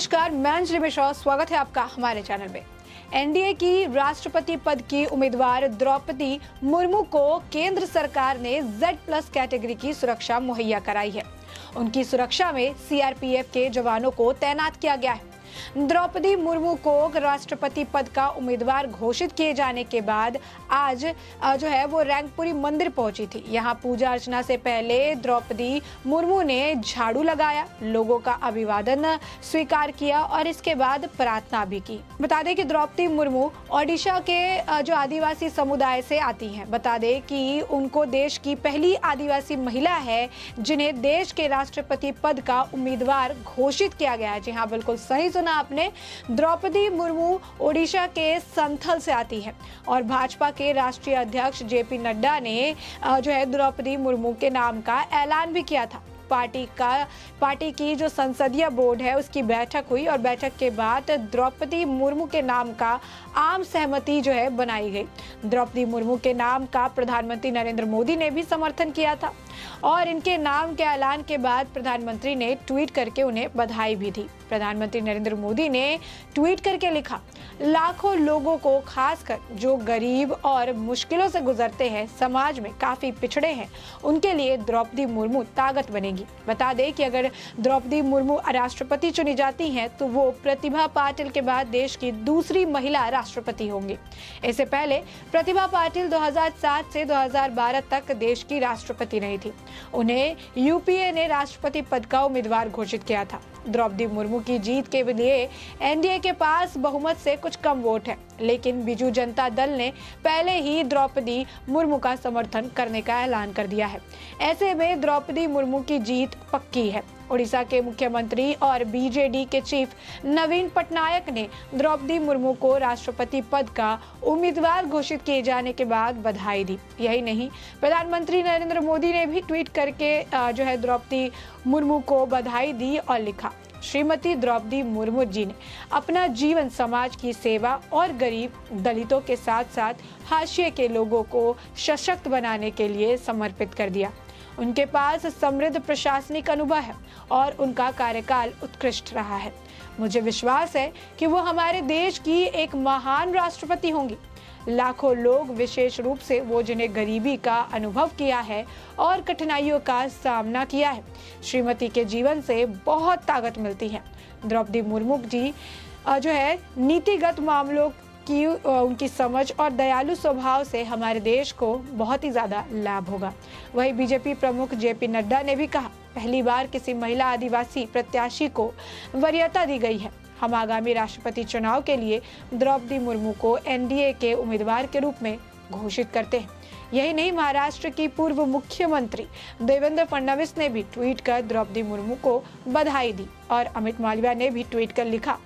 नमस्कार, मैं अंजलि मिश्रा। स्वागत है आपका हमारे चैनल में। एनडीए की राष्ट्रपति पद की उम्मीदवार द्रौपदी मुर्मू को केंद्र सरकार ने Z+ कैटेगरी की सुरक्षा मुहैया कराई है। उनकी सुरक्षा में सीआरपीएफ के जवानों को तैनात किया गया है। द्रौपदी मुर्मू को राष्ट्रपति पद का उम्मीदवार घोषित किए जाने के बाद आज वो रैंकपुरी मंदिर पहुंची थी। यहां पूजा अर्चना से पहले द्रौपदी मुर्मू ने झाड़ू लगाया, लोगों का अभिवादन स्वीकार किया और इसके बाद प्रार्थना भी की। बता दें कि द्रौपदी मुर्मू ओडिशा के जो आदिवासी समुदाय से आती हैं। बता दें कि उनको देश की पहली आदिवासी महिला है जिन्हें देश के राष्ट्रपति पद का उम्मीदवार घोषित किया गया है। जी हाँ, बिल्कुल सही सुना आपने। द्रौपदी मुर्मू ओडिशा के संथल से आती है और भाजपा के राष्ट्रीय अध्यक्ष जेपी नड्डा ने द्रौपदी मुर्मू के नाम का ऐलान भी किया था। पार्टी की जो संसदीय बोर्ड है उसकी बैठक हुई और बैठक के बाद द्रौपदी मुर्मू के नाम का आम सहमति बनाई गई। द्रौपदी मुर्मू के नाम का प्रधानमंत्री नरेंद्र मोदी ने भी समर्थन किया था और इनके नाम के ऐलान के बाद प्रधानमंत्री ने ट्वीट करके उन्हें बधाई भी दी। प्रधानमंत्री नरेंद्र मोदी ने ट्वीट करके लिखा, लाखों लोगों को, खासकर जो गरीब और मुश्किलों से गुजरते हैं, समाज में काफी पिछड़े हैं, उनके लिए द्रौपदी मुर्मू ताकत बनेगी। बता दें कि अगर द्रौपदी मुर्मू राष्ट्रपति चुनी जाती हैं तो वो प्रतिभा पाटिल के बाद देश की दूसरी महिला राष्ट्रपति होंगी। इससे पहले प्रतिभा पाटिल 2007 से 2012 तक देश की राष्ट्रपति रही थी। उन्हें यूपीए ने राष्ट्रपति पद का उम्मीदवार घोषित किया था। द्रौपदी मुर्मू की जीत के लिए एनडीए के पास बहुमत से कुछ कम वोट है, लेकिन बीजू जनता दल ने पहले ही द्रौपदी मुर्मू का समर्थन करने का ऐलान कर दिया है। ऐसे में द्रौपदी मुर्मू की जीत पक्की है। ओडिशा के मुख्यमंत्री और बीजेडी के चीफ नवीन पटनायक ने द्रौपदी मुर्मू को राष्ट्रपति पद का उम्मीदवार घोषित किए जाने के बाद बधाई दी। यही नहीं, प्रधानमंत्री नरेंद्र मोदी ने भी ट्वीट करके द्रौपदी मुर्मू को बधाई दी और लिखा, श्रीमती द्रौपदी मुर्मू जी ने अपना जीवन समाज की सेवा और गरीब, दलितों के साथ साथ हाशिए के लोगों को सशक्त बनाने के लिए समर्पित कर दिया। उनके पास समृद्ध प्रशासनिक अनुभव है और उनका कार्यकाल उत्कृष्ट रहा है। मुझे विश्वास है कि वो हमारे देश की एक महान राष्ट्रपति होंगी। लाखों लोग, विशेष रूप से वो जिन्हें गरीबी का अनुभव किया है और कठिनाइयों का सामना किया है, श्रीमती के जीवन से बहुत ताकत मिलती है। द्रौपदी मुर्मू जी नीतिगत मामलों की उनकी समझ और दयालु स्वभाव से हमारे देश को बहुत ही ज्यादा लाभ होगा। वहीं बीजेपी प्रमुख जेपी नड्डा ने भी कहा, पहली बार किसी महिला आदिवासी प्रत्याशी को वरीयता दी गई है। हम आगामी राष्ट्रपति चुनाव के लिए द्रौपदी मुर्मू को एनडीए के उम्मीदवार के रूप में घोषित करते हैं। यही नहीं, महाराष्ट्र की पूर्व मुख्यमंत्री देवेंद्र फडणवीस ने भी ट्वीट कर द्रौपदी मुर्मू को बधाई दी और अमित मालविया ने भी ट्वीट कर लिखा,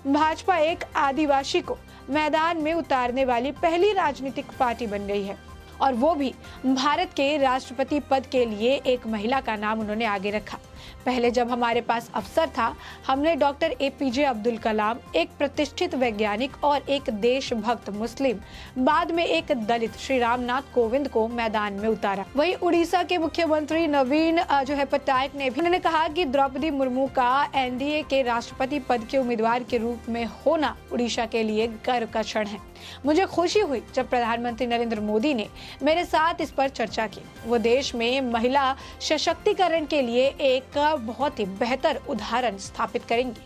भाजपा एक आदिवासी को मैदान में उतारने वाली पहली राजनीतिक पार्टी बन गई है और वो भी भारत के राष्ट्रपति पद के लिए एक महिला का नाम उन्होंने आगे रखा। पहले जब हमारे पास अवसर था, हमने डॉक्टर एपीजे अब्दुल कलाम, एक प्रतिष्ठित वैज्ञानिक और एक देशभक्त मुस्लिम, बाद में एक दलित श्री रामनाथ कोविंद को मैदान में उतारा। वहीं उड़ीसा के मुख्यमंत्री नवीन पटनायक ने भी उन्होंने कहा कि द्रौपदी मुर्मू का एनडीए के राष्ट्रपति पद के उम्मीदवार के रूप में होना उड़ीसा के लिए गर्व का क्षण है। मुझे खुशी हुई जब प्रधानमंत्री नरेंद्र मोदी ने मेरे साथ इस पर चर्चा की। वो देश में महिला सशक्तिकरण के लिए एक बहुत ही बेहतर उदाहरण स्थापित करेंगी।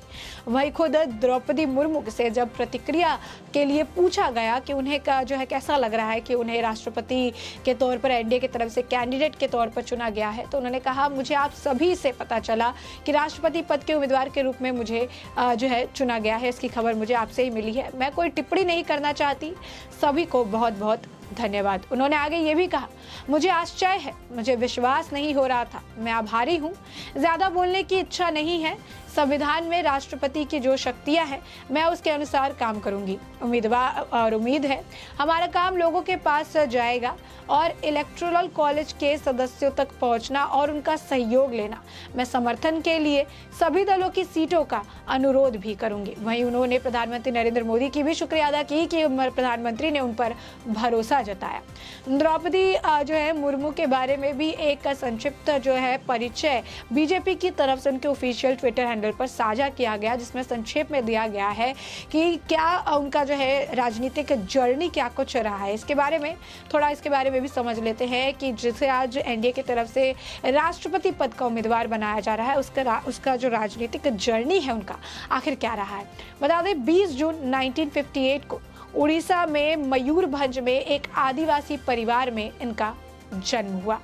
वही खुद द्रौपदी मुर्मू से जब प्रतिक्रिया के लिए पूछा गया कि उन्हें कैसा लग रहा है कि उन्हें राष्ट्रपति के तौर पर एनडीए की तरफ से कैंडिडेट के तौर पर चुना गया है, तो उन्होंने कहा, मुझे आप सभी से पता चला कि राष्ट्रपति पद के उम्मीदवार के रूप में मुझे चुना गया है। इसकी खबर मुझे आपसे ही मिली है। मैं कोई टिप्पणी नहीं करना चाहती। सभी को बहुत बहुत धन्यवाद। उन्होंने आगे ये भी कहा, मुझे आश्चर्य है, मुझे विश्वास नहीं हो रहा था। मैं आभारी हूँ। ज्यादा बोलने की इच्छा नहीं है। संविधान में राष्ट्रपति की जो शक्तियां हैं, मैं उसके अनुसार काम करूंगी। उम्मीद है हमारा काम लोगों के पास जाएगा और इलेक्टोरल कॉलेज के सदस्यों तक पहुंचना और उनका सहयोग लेना। मैं समर्थन के लिए सभी दलों की सीटों का अनुरोध भी करूंगी। वहीं उन्होंने प्रधानमंत्री नरेंद्र मोदी की भी शुक्रिया अदा की कि प्रधानमंत्री ने उन पर भरोसा जताया। द्रौपदी मुर्मू के बारे में भी एक संक्षिप्त परिचय बीजेपी की तरफ से उनके ऑफिशियल ट्विटर हैंडल पर साझा किया गया, जिसमें संक्षेप में दिया गया है कि क्या उनका जो है राजनीतिक जर्नी क्या कुछ रहा है। इसके बारे में भी समझ लेते हैं कि जिसे आज एनडीए की तरफ से राष्ट्रपति पद का उम्मीदवार बनाया जा रहा है, उसका जो राजनीतिक जर्नी है उनका आखिर क्या रहा है। बता दें 20 जून 1958 को उड़ीसा में मयूरभंज में एक आदिवासी परिवार में इनका जन्म हुआ।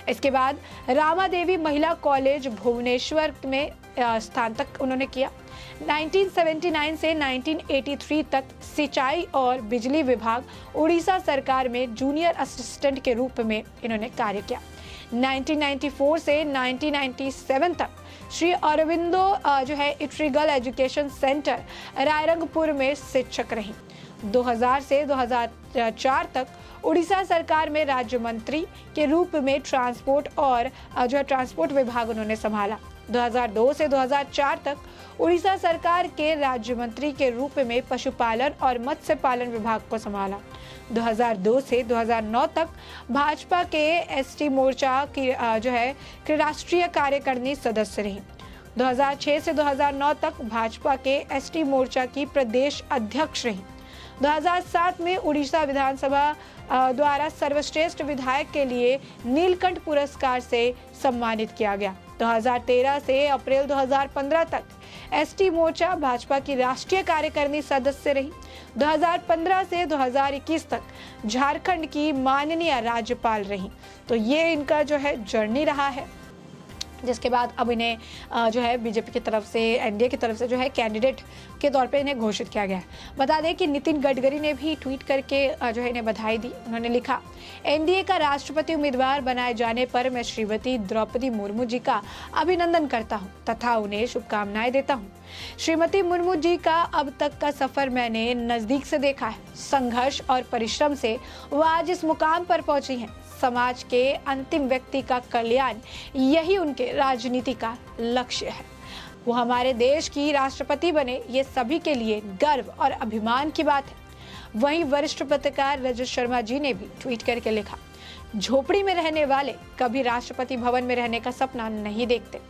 इसके बाद रामादेवी महिला कॉलेज भुवनेश्वर में स्नातक उन्होंने किया। 1979 से 1983 तक सिंचाई और बिजली विभाग उड़ीसा सरकार में जूनियर असिस्टेंट के रूप में इन्होंने कार्य किया। 1994 से 1997 तक श्री अरविंदो जो है इट्रिगल एजुकेशन सेंटर रायरंगपुर में शिक्षक रहीं। 2000 से 2004 तक उड़ीसा सरकार में राज्य मंत्री के रूप में ट्रांसपोर्ट विभाग उन्होंने संभाला। 2002 से 2004 तक उड़ीसा सरकार के राज्य मंत्री के रूप में पशुपालन और मत्स्य पालन विभाग को संभाला। 2002 से 2009 तक भाजपा के एसटी मोर्चा की राष्ट्रीय कार्यकारिणी सदस्य रही। 2006 से 2009 तक भाजपा के एसटी मोर्चा की प्रदेश अध्यक्ष रही। 2007 में उड़ीसा विधानसभा द्वारा सर्वश्रेष्ठ विधायक के लिए नीलकंठ पुरस्कार से सम्मानित किया गया। 2013 से अप्रैल 2015 तक एसटी मोर्चा भाजपा की राष्ट्रीय कार्यकारिणी सदस्य रही। 2015 से 2021 तक झारखंड की माननीय राज्यपाल रही। तो ये इनका जो है जर्नी रहा है, जिसके बाद अब इन्हें जो है बीजेपी की तरफ से, एनडीए की तरफ से जो है कैंडिडेट के तौर पे इन्हें घोषित किया गया है। बता दें कि नितिन गडकरी ने भी ट्वीट करके जो है इन्हें बधाई दी। उन्होंने लिखा, एनडीए का राष्ट्रपति उम्मीदवार बनाए जाने पर मैं श्रीमती द्रौपदी मुर्मू जी का अभिनंदन करता हूं तथा उन्हें शुभकामनाएं देता हूं। श्रीमती मुर्मू जी का अब तक का सफर मैंने नजदीक से देखा है। संघर्ष और परिश्रम से वो आज इस मुकाम पर पहुंची हैं। समाज के अंतिम व्यक्ति का कल्याण यही उनके राजनीति का लक्ष्य है। वो हमारे देश की राष्ट्रपति बने, ये सभी के लिए गर्व और अभिमान की बात है। वहीं वरिष्ठ पत्रकार रजत शर्मा जी ने भी ट्वीट करके लिखा, झोपड़ी में रहने वाले कभी राष्ट्रपति भवन में रहने का सपना नहीं देखते।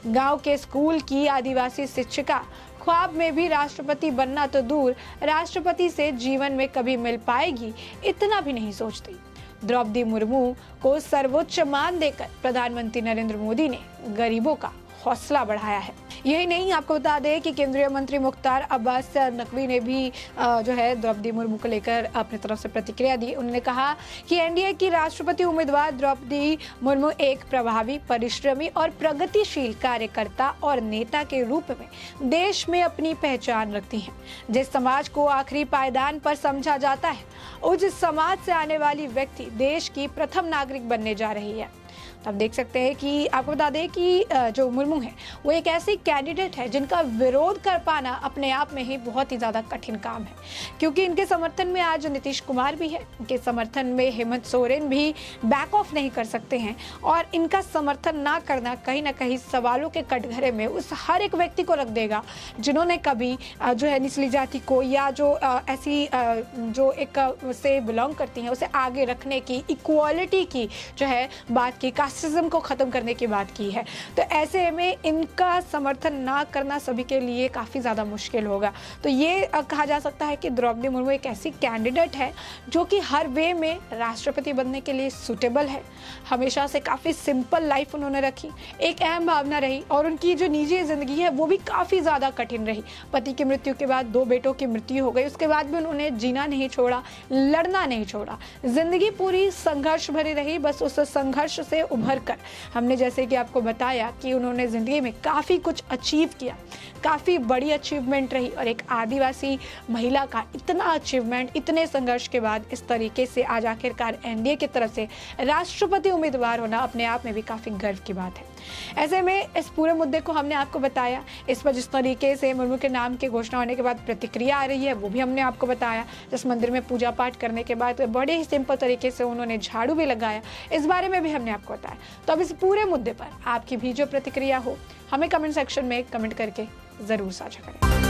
गांव के स्कूल की आदिवासी शिक्षिका ख्वाब में भी राष्ट्रपति बनना तो दूर, राष्ट्रपति से जीवन में कभी मिल पाएगी इतना भी नहीं सोचती। द्रौपदी मुर्मू को सर्वोच्च मान देकर प्रधानमंत्री नरेंद्र मोदी ने गरीबों का हौसला बढ़ाया है। यही नहीं, आपको बता दें कि केंद्रीय मंत्री मुख्तार अब्बास नकवी ने भी जो है द्रौपदी मुर्मू को लेकर अपनी तरफ से प्रतिक्रिया दी। उन्होंने कहा कि एनडीए की राष्ट्रपति उम्मीदवार द्रौपदी मुर्मू एक प्रभावी, परिश्रमी और प्रगतिशील कार्यकर्ता और नेता के रूप में देश में अपनी पहचान रखती हैं। जिस समाज को आखिरी पायदान पर समझा जाता है, उस समाज से आने वाली व्यक्ति देश की प्रथम नागरिक बनने जा रही है। अब देख सकते हैं कि आपको बता दें कि जो मुर्मू है वो एक ऐसी कैंडिडेट है जिनका विरोध कर पाना अपने आप में ही बहुत ही ज़्यादा कठिन काम है, क्योंकि इनके समर्थन में आज नीतीश कुमार भी है, इनके समर्थन में हेमंत सोरेन भी बैक ऑफ नहीं कर सकते हैं। और इनका समर्थन ना करना कहीं ना कहीं सवालों के कटघरे में उस हर एक व्यक्ति को रख देगा जिन्होंने कभी जो है निचली जाति को या जो ऐसी जो एक से बिलोंग करती हैं उसे आगे रखने की, इक्वालिटी की जो है बात की, कास्टिज्म को ख़त्म करने की बात की है। तो ऐसे में इनका समर्थन ना करना सभी के लिए काफ़ी ज़्यादा मुश्किल होगा। तो ये कहा जा सकता है कि द्रौपदी मुर्मू एक ऐसी कैंडिडेट है जो कि हर वे में राष्ट्रपति बनने के लिए सूटेबल है। हमेशा से काफ़ी सिंपल लाइफ उन्होंने रखी, एक अहम भावना रही और उनकी जो निजी ज़िंदगी है वो भी काफ़ी ज़्यादा कठिन रही। पति की मृत्यु के बाद 2 बेटों की मृत्यु हो गई, उसके बाद भी उन्होंने जीना नहीं छोड़ा, लड़ना नहीं छोड़ा। ज़िंदगी पूरी संघर्ष भरी रही। बस उस संघर्ष से उभर कर हमने जैसे कि आपको बताया कि उन्होंने ज़िंदगी में काफ़ी कुछ अचीव किया, काफ़ी बड़ी अचीवमेंट रही। और एक आदिवासी महिला का इतना अचीवमेंट, इतने संघर्ष के बाद इस तरीके से आज आखिरकार एनडीए की तरफ से राष्ट्रपति उम्मीदवार होना अपने आप में भी काफ़ी गर्व की बात है। ऐसे में इस पूरे मुद्दे को हमने आपको बताया। इस पर जिस तरीके से मुर्मू के नाम की घोषणा होने के बाद प्रतिक्रिया आ रही है वो भी हमने आपको बताया। जिस मंदिर में पूजा पाठ करने के बाद बड़े ही सिंपल तरीके से उन्होंने झाड़ू भी लगाया, इस बारे में भी हमने आपको बताया। तो अब इस पूरे मुद्दे पर आपकी भी जो प्रतिक्रिया हो हमें कमेंट सेक्शन में कमेंट करके ज़रूर साझा करें।